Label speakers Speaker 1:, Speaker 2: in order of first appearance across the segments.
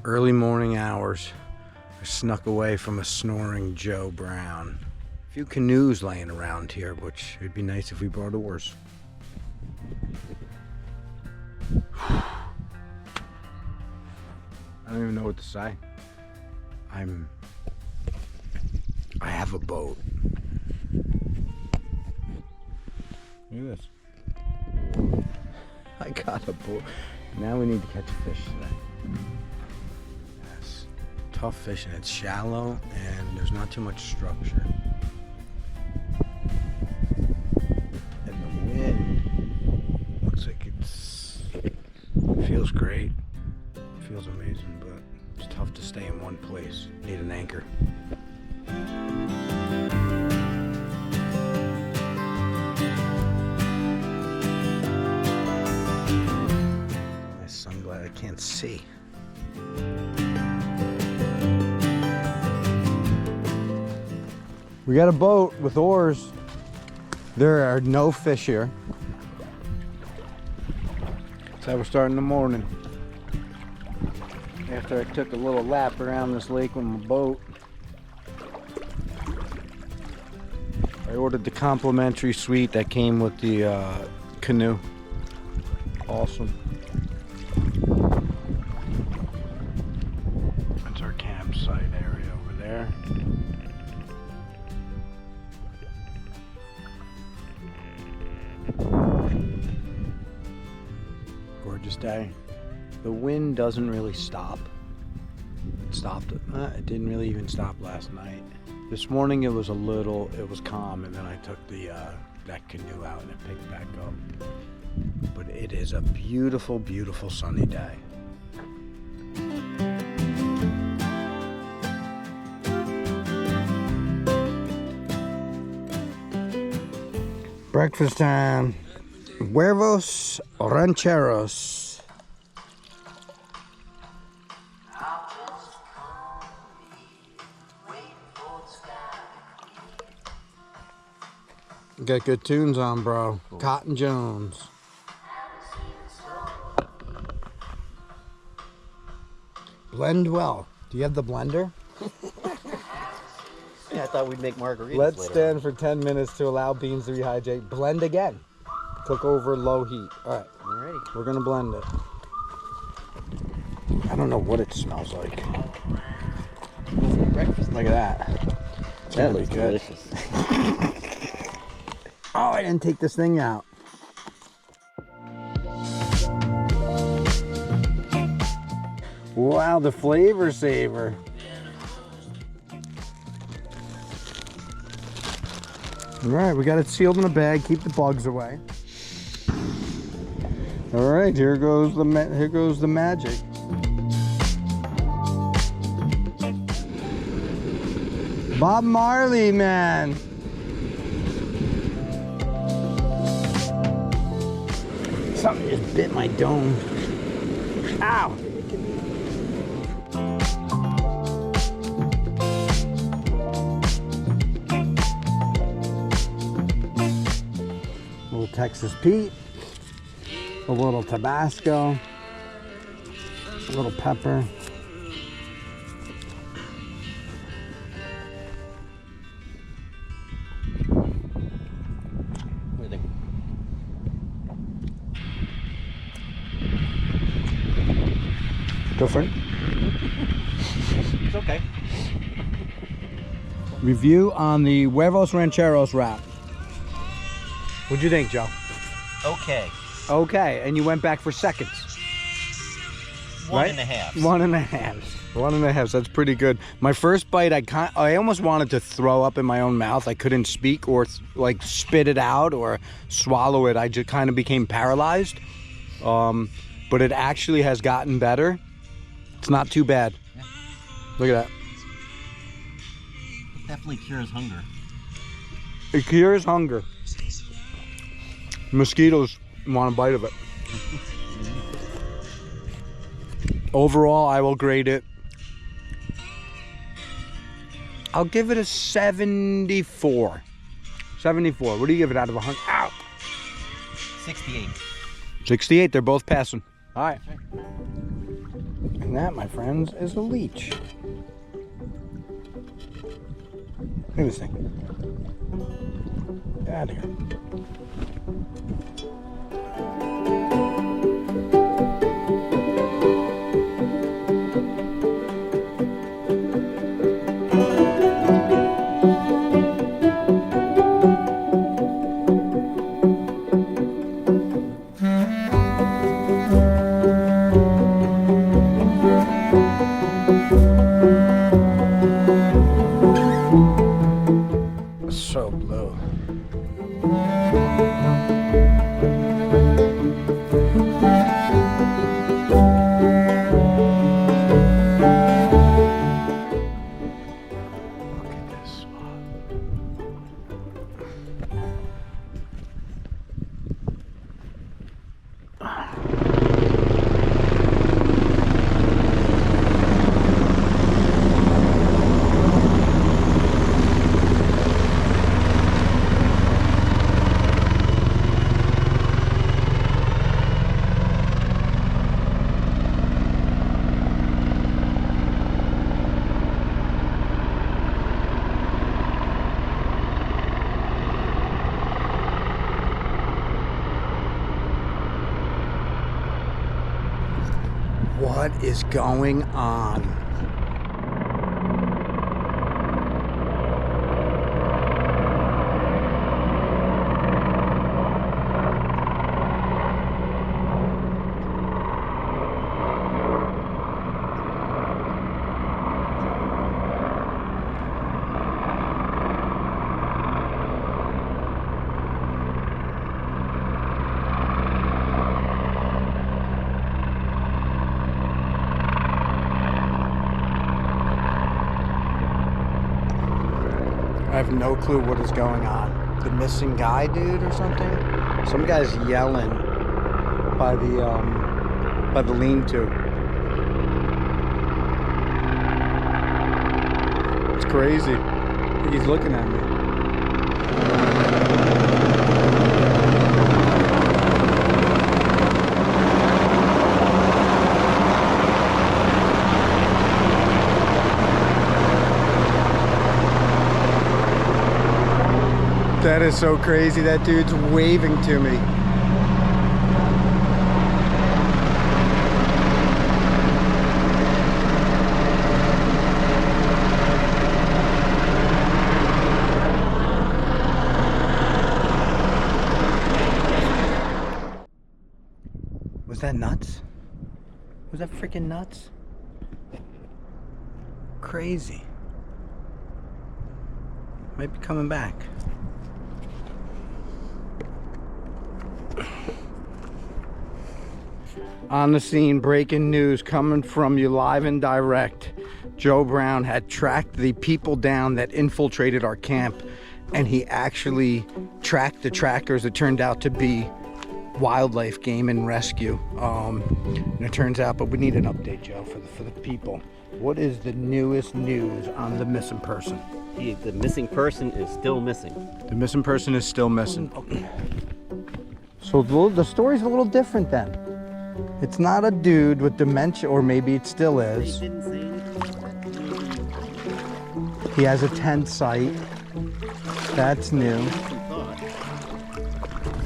Speaker 1: Early morning hours, I snuck away from a snoring Joe Brown. A few canoes laying around here, which it'd be nice if we brought oars. I don't even know what to say. I have a boat. Look at this. I got a boat. Now we need to catch fish today. Yes. Tough fishing. It's shallow and there's not too much structure. And the wind looks like it feels great. It feels amazing, but it's tough to stay in one place. Need an anchor. My sunglasses, I can't see. We got a boat with oars. There are no fish here. That's how we're starting the morning. After I took a little lap around this lake with my boat, I ordered the complimentary suite that came with the canoe. Awesome. That's our campsite area over there. Gorgeous day. The wind doesn't really stop. It stopped. It didn't really even stop last night. This morning it was calm, and then I took that canoe out and it picked back up. But it is a beautiful, beautiful sunny day. Breakfast time. Huevos rancheros. Got good tunes on, bro. Cool. Cotton Jones. Blend well. Do you have the blender?
Speaker 2: Yeah, I thought we'd make margaritas.
Speaker 1: Let's
Speaker 2: later
Speaker 1: stand
Speaker 2: on.
Speaker 1: for 10 minutes to allow beans to rehydrate. Blend again. Cook over low heat. All right.
Speaker 2: Alrighty.
Speaker 1: We're gonna blend it. I don't know what it smells like.
Speaker 2: Breakfast.
Speaker 1: Look at that. It's
Speaker 2: That
Speaker 1: really
Speaker 2: looks
Speaker 1: good.
Speaker 2: delicious.
Speaker 1: Oh, I didn't take this thing out. Wow, the flavor saver. All right, we got it sealed in a bag. Keep the bugs away. All right, here goes the magic. Bob Marley, man. Something just bit my dome. Ow! A little Texas Pete, a little Tabasco, a little pepper.
Speaker 2: What do you think?
Speaker 1: Different.
Speaker 2: It's okay.
Speaker 1: Review on the Huevos Rancheros wrap. What'd you think, Joe?
Speaker 2: Okay.
Speaker 1: Okay, and you went back for seconds.
Speaker 2: One
Speaker 1: Right?
Speaker 2: and a half.
Speaker 1: 1.5. 1.5. So that's pretty good. My first bite, I almost wanted to throw up in my own mouth. I couldn't speak or like spit it out or swallow it. I just kind of became paralyzed. But it actually has gotten better. It's not too bad.
Speaker 2: Yeah.
Speaker 1: Look at that.
Speaker 2: It definitely cures hunger.
Speaker 1: It cures hunger. Mosquitoes want a bite of it. Overall, I will grade it. I'll give it a 74. 74. What do you give it out of 100? Ow!
Speaker 2: 68.
Speaker 1: 68. They're both passing. All right.
Speaker 2: That's right.
Speaker 1: And And that, my friends, is a leech. Look at this thing. Get out of here. So blue. Look at this spot. What is going on? I have no clue what is going on. The missing guy, dude, or something? Some guy's yelling by the lean-to. It's crazy. I think he's looking at me. That is so crazy. That dude's waving to me. Was that nuts? Was that freaking nuts? Crazy. Might be coming back. On the scene, breaking news coming from you live and direct. Joe Brown had tracked the people down that infiltrated our camp, and he actually tracked the trackers. It turned out to be wildlife game and rescue. And it turns out, but we need an update, Joe, for the people. What is the newest news on the missing person?
Speaker 2: The missing person is still missing.
Speaker 1: The missing person is still missing. Okay. So the story's a little different then. It's not a dude with dementia, or maybe it still is.
Speaker 2: They didn't say anything.
Speaker 1: He has a tent site. That's new.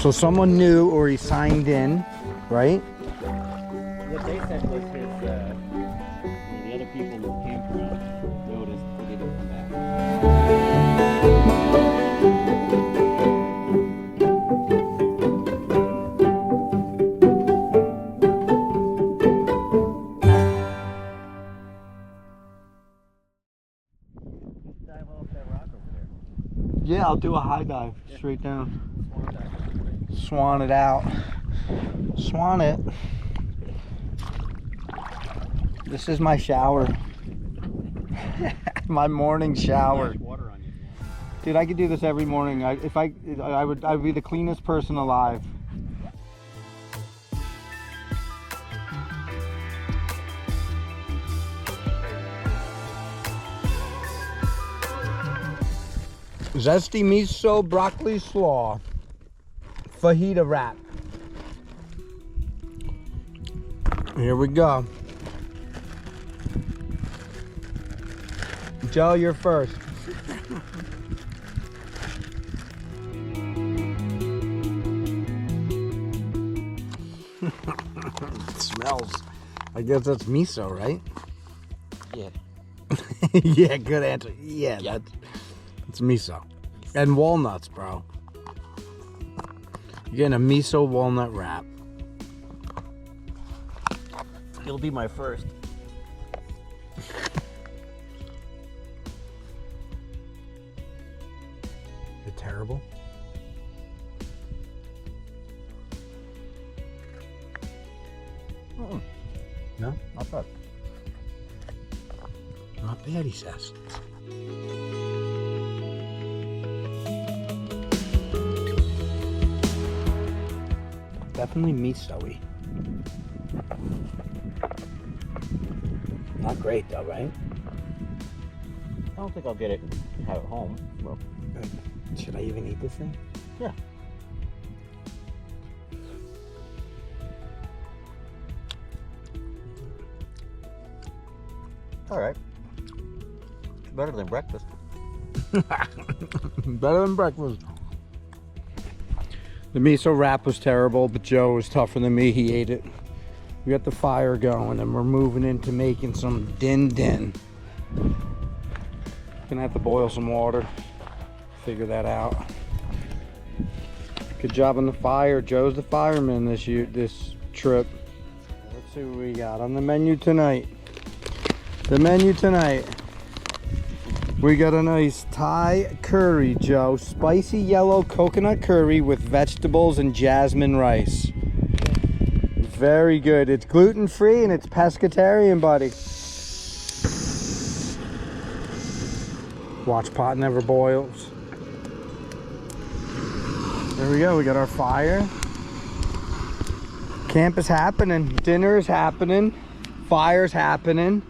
Speaker 1: So someone knew, or he signed in, right?
Speaker 2: What they said was the other people in the campground noticed he didn't come back. Dive off that rock over there.
Speaker 1: Yeah, I'll do a high dive straight down. Swan it out. Swan it. This is my shower. My morning shower.
Speaker 2: Water on you.
Speaker 1: Dude, I could do this every morning. I would be the cleanest person alive. Zesty miso broccoli slaw. Fajita wrap. Here we go. Joe, you're first. It smells. I guess that's miso, right?
Speaker 2: Yeah.
Speaker 1: Yeah, good answer. Yeah, that's miso. And walnuts, bro. You're getting a miso walnut wrap.
Speaker 2: It'll be my first.
Speaker 1: You're terrible. No?
Speaker 2: Not bad.
Speaker 1: Not bad, he says. Definitely miso-y. Not great though, right?
Speaker 2: I don't think I'll get it and have it home. Well,
Speaker 1: should I even eat this thing?
Speaker 2: yeah. All right. Better than breakfast.
Speaker 1: Better than breakfast. The miso wrap was terrible, but Joe was tougher than me. He ate it. We got the fire going, and we're moving into making some din. Gonna have to boil some water. Figure that out. Good job on the fire. Joe's the fireman this trip. Let's see what we got on the menu tonight. We got a nice Thai curry, Joe. Spicy yellow coconut curry with vegetables and jasmine rice. Very good. It's gluten-free and it's pescatarian, buddy. Watch pot never boils. There we go. We got our fire. Camp is happening. Dinner is happening. Fire's happening.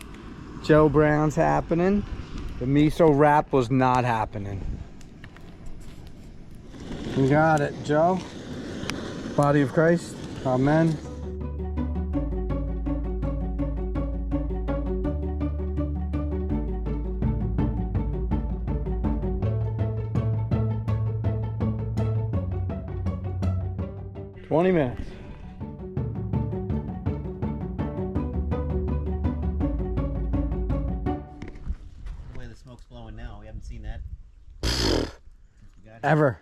Speaker 1: Joe Brown's happening. The miso wrap was not happening. We got it, Joe. Body of Christ. Amen. "20 minutes.
Speaker 2: The way the smoke's blowing now, we haven't seen that.
Speaker 1: Ever.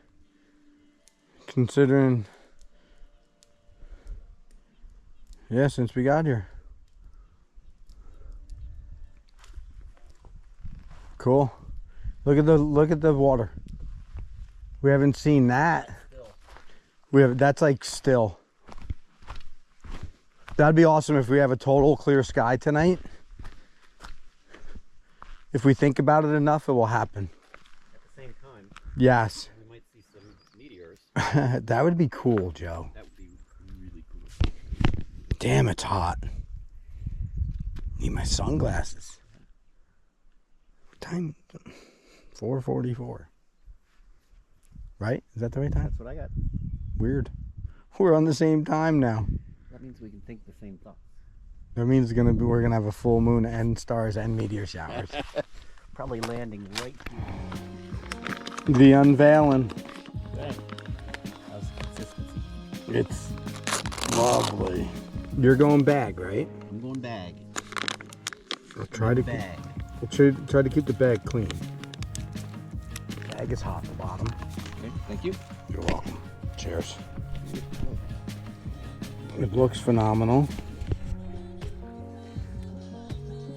Speaker 1: Considering, yeah, since we got here. Cool. Look at the water. We haven't seen that. That's like still. That'd be awesome if we have a total clear sky tonight. If we think about it enough, it will happen.
Speaker 2: At the same time,
Speaker 1: Yes.
Speaker 2: we might see some meteors.
Speaker 1: That would be cool, Joe.
Speaker 2: That would be really cool.
Speaker 1: Damn, it's hot. Need my sunglasses. What time? 4:44. Right? Is that the right time?
Speaker 2: That's what I got.
Speaker 1: Weird. We're on the same time now.
Speaker 2: That means we can think the same thoughts.
Speaker 1: That means we're gonna have a full moon and stars and meteor showers.
Speaker 2: Probably landing right here.
Speaker 1: The unveiling.
Speaker 2: Good. How's consistency?
Speaker 1: It's lovely. You're going bag, right?
Speaker 2: I'm going bag.
Speaker 1: We'll try to
Speaker 2: bag.
Speaker 1: We'll try to keep the bag clean. Bag is hot at the bottom.
Speaker 2: Okay, thank you.
Speaker 1: You're welcome. Cheers. It looks phenomenal.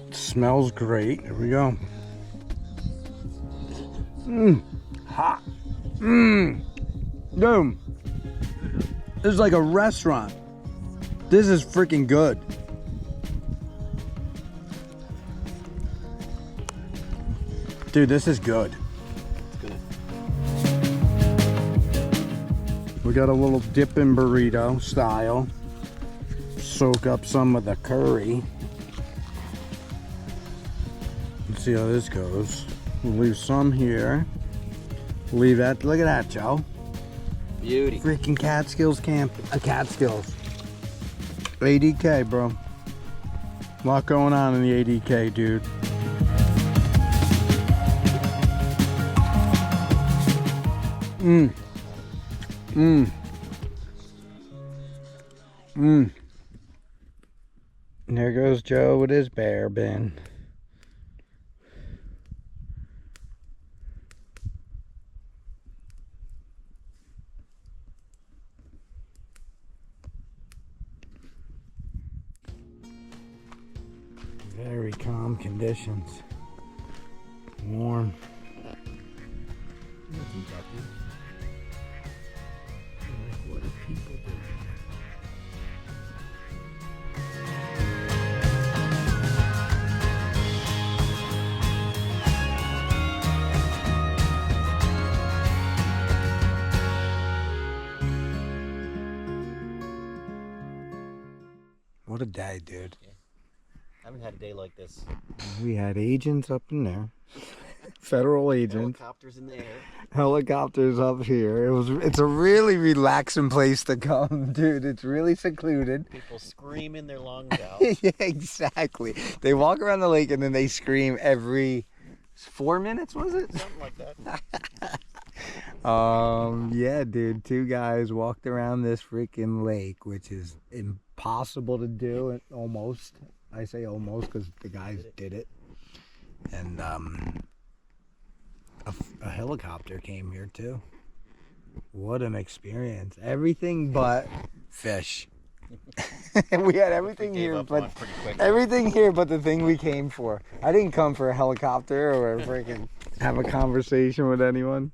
Speaker 1: It smells great. Here we go. Hot. Dude. This is like a restaurant. This is freaking good. Dude, this is good. We got a little dipping burrito style. Soak up some of the curry. Let's see how this goes. We'll leave some here. Leave that. Look at that, Joe.
Speaker 2: Beauty.
Speaker 1: Freaking Catskills camp. Catskills. ADK, bro. A lot going on in the ADK, dude. Mmm. Mmm. Mmm. There goes Joe with his bear bin. Very calm conditions. Warm. Like, what are people doing? What a day, dude.
Speaker 2: Yeah. I haven't had a day like this.
Speaker 1: We had agents up in there. Federal agents.
Speaker 2: Helicopters in the air.
Speaker 1: Helicopters up here. It's a really relaxing place to come, dude. It's really secluded.
Speaker 2: People screaming their lungs out.
Speaker 1: Yeah, exactly. They walk around the lake and then they scream every 4 minutes, was it?
Speaker 2: Something like that.
Speaker 1: Yeah, dude. 2 guys walked around this freaking lake, which is impossible to do. Almost. I say almost because the guys did it. And a helicopter came here too. What an experience. Everything but fish. We had everything here, but everything here but the thing we came for. I didn't come for a helicopter or freaking have a conversation with anyone.